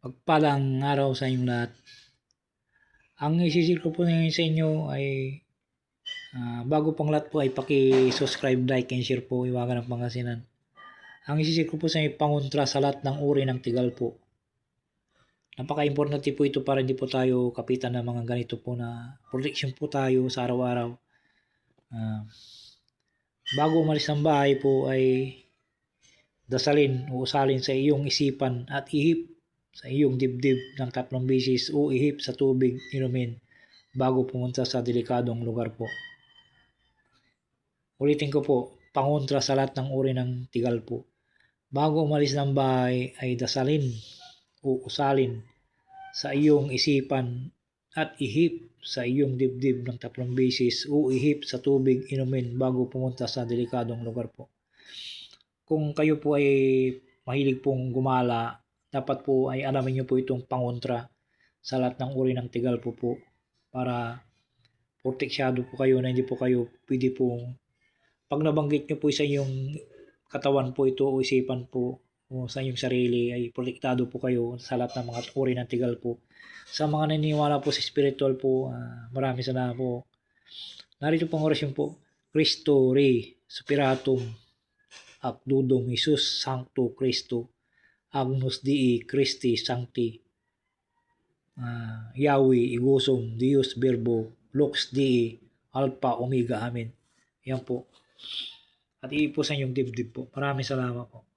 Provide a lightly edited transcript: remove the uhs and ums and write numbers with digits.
Pagpalang araw sa inyong lahat. Ang isishare ko po ngayon sa inyo ay bago pang lahat po ay paki-subscribe, like, and share po, Iwagan ng Pangasinan. Ang isishare ko po sa inyo pangontra sa lahat ng uri ng tigal po. Napaka-importante po ito para hindi po tayo kapitan ng mga ganito po na protection po tayo sa araw-araw. Bago umalis ng bahay po ay dasalin o usalin sa iyong isipan at ihip sa iyong dibdib ng 3 beses o ihip sa tubig inumin bago pumunta sa delikadong lugar po. Ulitin ko po, pangontra sa lahat ng uri ng tigal po. Bago umalis ng bahay ay dasalin o usalin sa iyong isipan at ihip sa iyong dibdib ng 3 beses o ihip sa tubig inumin bago pumunta sa delikadong lugar po. Kung kayo po ay mahilig pong gumala, dapat po ay alamin nyo po itong pangontra sa lahat ng uri ng tigal po para proteksyado po kayo na hindi po kayo pwede pong pag nabanggit nyo po sa inyong katawan po ito o isipan po o sa inyong sarili ay protektado po kayo sa lahat ng mga uri ng tigal po. Sa mga naniniwala po sa spiritual po, maraming salamat po. Narito pong orasyon po, Cristo Rey Spiratum ac dudum Jesus Sancto Cristo Agnus Dei Christi Sancti Yahweh Igusum Deus Verbo Lux Dei Alpha Omega Amen. Yan po. At iipo sa inyong dibdib po. Maraming salamat po.